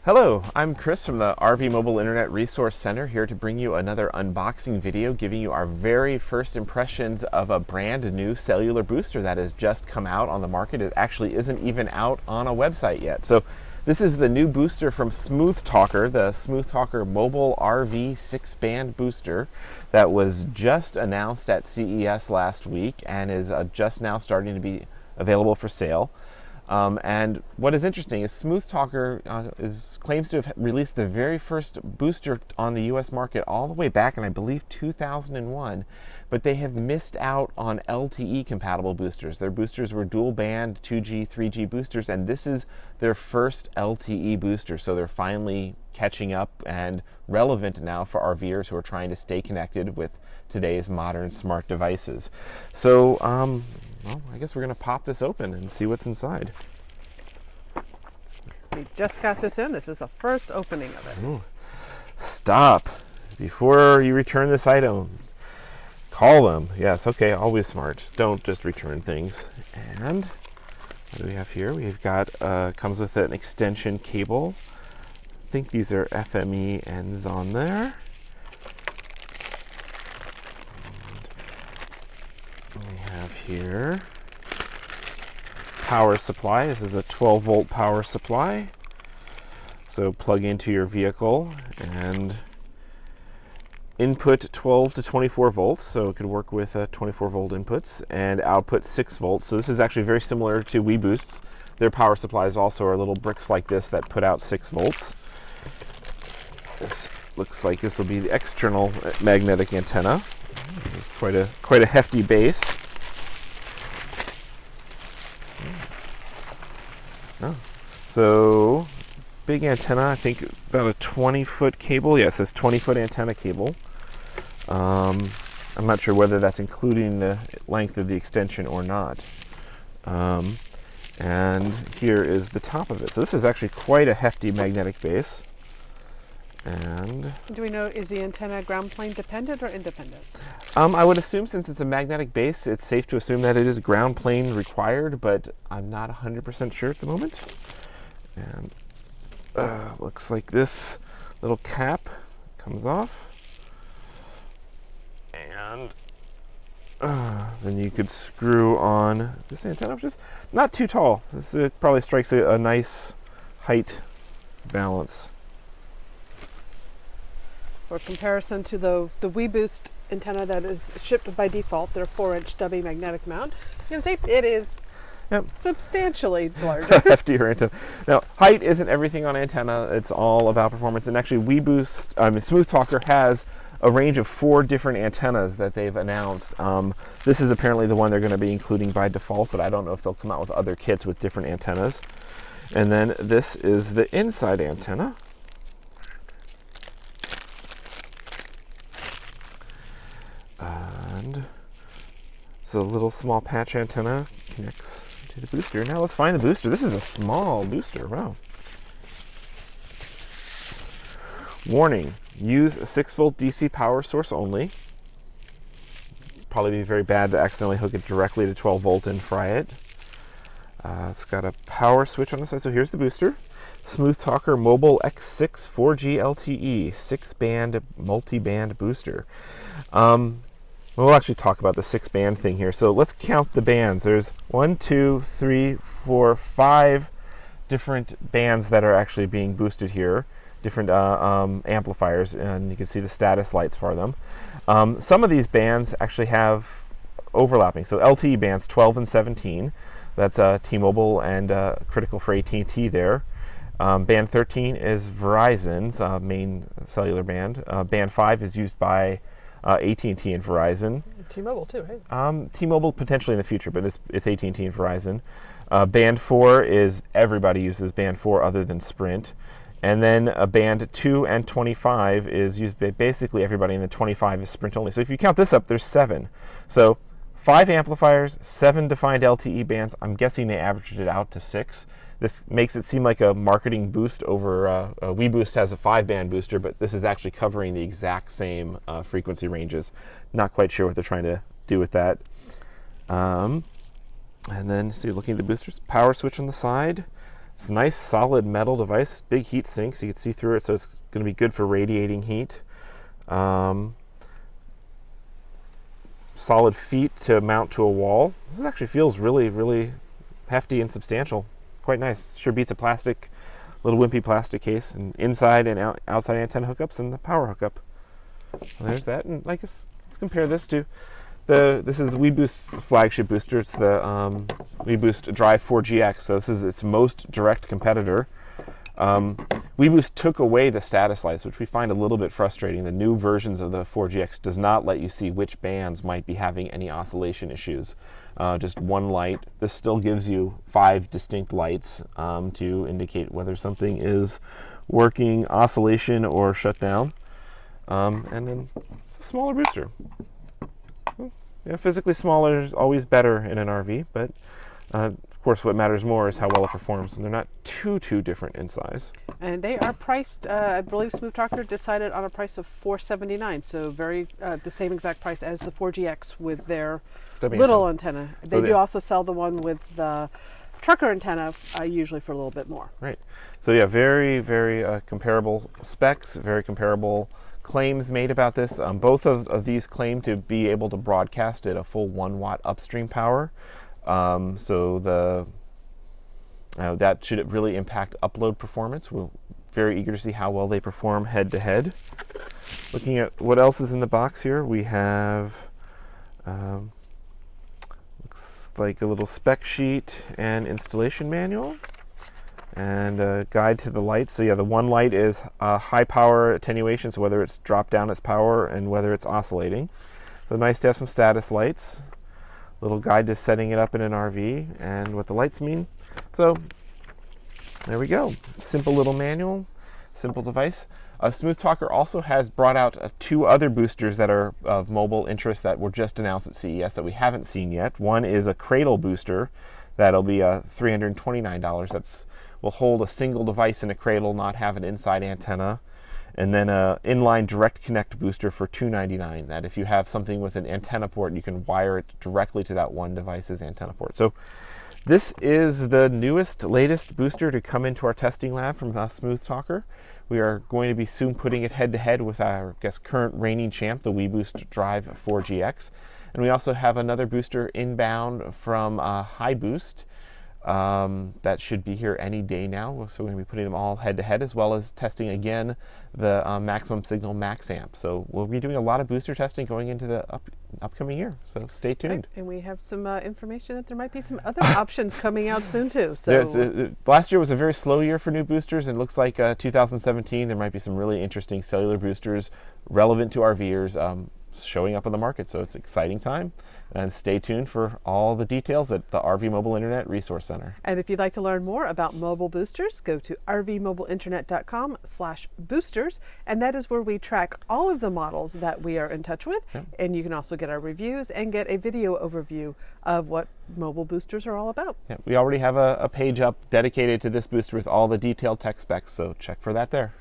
Hello, I'm Chris from the RV Mobile Internet Resource Center, here to bring you another unboxing video giving you our very first impressions of a brand new cellular booster that has just come out on the market. It actually isn't even out on a website yet. So this is the new booster from SmoothTalker, the SmoothTalker Mobile RV 6-band booster that was just announced at CES last week and is just now starting to be available for sale. And what is interesting is SmoothTalker claims to have released the very first booster on the US market all the way back in, I believe, 2001, but they have missed out on LTE compatible boosters. Their boosters were dual band 2G, 3G boosters, and this is their first LTE booster, so they're finally catching up and relevant now for RVers who are trying to stay connected with today's modern smart devices. So, well, I guess we're going to pop this open and see what's inside. We just got this in. This is the first opening of it. Ooh. Stop. Before you return this item, call them. Yes, okay, always smart. Don't just return things. And what do we have here? We've got, comes with an extension cable. I think these are FME ends on there. We have here power supply. This is a 12-volt power supply. So plug into your vehicle and input 12 to 24 volts. So it could work with 24-volt inputs and output 6 volts. So this is actually very similar to WeBoost's. Their power supplies also are little bricks like this that put out 6 volts. This looks like this will be the external magnetic antenna. This is quite a hefty base. Oh. So big antenna, I think about a 20-foot cable. Yes, it's 20-foot antenna cable. I'm not sure whether that's including the length of the extension or not. And here is the top of it. So this is actually quite a hefty magnetic base. And do we know, is the antenna ground plane dependent or independent? I would assume, since it's a magnetic base, it's safe to assume that it is ground plane required, but I'm not 100% sure at the moment. And looks like this little cap comes off. And then you could screw on this antenna, which is not too tall. It probably strikes a nice height balance. For comparison to the WeBoost antenna that is shipped by default, their 4-inch stubby magnetic mount, you can see it is substantially larger. Heftier antenna. Now, height isn't everything on antenna. It's all about performance. And actually, SmoothTalker has a range of 4 different antennas that they've announced. This is apparently the one they're going to be including by default, but I don't know if they'll come out with other kits with different antennas. And then this is the inside antenna. And so a little small patch antenna connects to the booster. Now let's find the booster. This is a small booster. Wow. Warning, use a 6-volt DC power source only. Probably be very bad to accidentally hook it directly to 12 volt and fry it. It's got a power switch on the side. So here's the booster. SmoothTalker Mobile X6 4G LTE 6-band multi-band booster. We'll actually talk about the 6-band thing here. So let's count the bands. There's 1, 2, 3, 4, 5 different bands that are actually being boosted here. Different amplifiers, and you can see the status lights for them. Some of these bands actually have overlapping. So LTE bands 12 and 17. That's T-Mobile and critical for AT&T there. Band 13 is Verizon's main cellular band. Band 5 is used by AT&T and Verizon. T-Mobile too, right? T-Mobile potentially in the future, but it's AT&T and Verizon. Band 4 is, everybody uses Band 4 other than Sprint. And then Band 2 and 25 is used by basically everybody, and the 25 is Sprint only. So if you count this up, there's 7. So 5 amplifiers, 7 defined LTE bands. I'm guessing they averaged it out to 6. this makes it seem like a marketing boost over WeBoost has a 5-band booster, but this is actually covering the exact same frequency ranges. Not quite sure what they're trying to do with that. And then see, looking at the boosters, power switch on the side. It's a nice solid metal device, big heat sink, so you can see through it, so it's going to be good for radiating heat. Solid feet to mount to a wall. This actually feels really, really hefty and substantial. Quite nice. Sure beats a plastic, little wimpy plastic case, and inside and outside antenna hookups and the power hookup. Well, there's that, and I guess let's compare this to this is WeBoost's flagship booster. It's the WeBoost Drive 4GX. So this is its most direct competitor. WeBoost took away the status lights, which we find a little bit frustrating. The new versions of the 4GX does not let you see which bands might be having any oscillation issues. Just one light. This still gives you 5 distinct lights to indicate whether something is working, oscillation, or shut down. And then it's a smaller booster. Yeah, physically smaller is always better in an RV, but of course what matters more is how well it performs, and they're not too different in size. And they are priced, I believe SmoothTalker decided on a price of $479, so very the same exact price as the 4GX with their little antenna. They do also sell the one with the trucker antenna, usually for a little bit more. Right. So yeah, very comparable specs, very comparable claims made about this. Both of these claim to be able to broadcast at a full 1 watt upstream power. So that should really impact upload performance. We're very eager to see how well they perform head to head. Looking at what else is in the box here, we have looks like a little spec sheet and installation manual, and a guide to the lights. So yeah, the one light is high power attenuation, so whether it's dropped down its power and whether it's oscillating. So nice to have some status lights. Little guide to setting it up in an RV and what the lights mean. So there we go. Simple little manual, simple device. SmoothTalker also has brought out 2 other boosters that are of mobile interest that were just announced at CES that we haven't seen yet. One is a Cradle Booster that'll be $329. Will hold a single device in a cradle, not have an inside antenna. And then an inline direct connect booster for $299. That if you have something with an antenna port, you can wire it directly to that one device's antenna port. So this is the newest, latest booster to come into our testing lab from SmoothTalker. We are going to be soon putting it head to head with our, current reigning champ, the WeBoost Drive 4GX. And we also have another booster inbound from HiBoost. That should be here any day now. So we're going to be putting them all head to head, as well as testing again the maximum signal max amp. So we'll be doing a lot of booster testing going into the upcoming year. So stay tuned. Right. And we have some information that there might be some other options coming out soon too. So yes, last year was a very slow year for new boosters, and it looks like 2017 there might be some really interesting cellular boosters relevant to RVers showing up on the market. So it's an exciting time. And stay tuned for all the details at the RV Mobile Internet Resource Center. And if you'd like to learn more about mobile boosters, go to rvmobileinternet.com/boosters, and that is where we track all of the models that we are in touch with. Yeah. And you can also get our reviews and get a video overview of what mobile boosters are all about. Yeah, we already have a page up dedicated to this booster with all the detailed tech specs, so check for that there.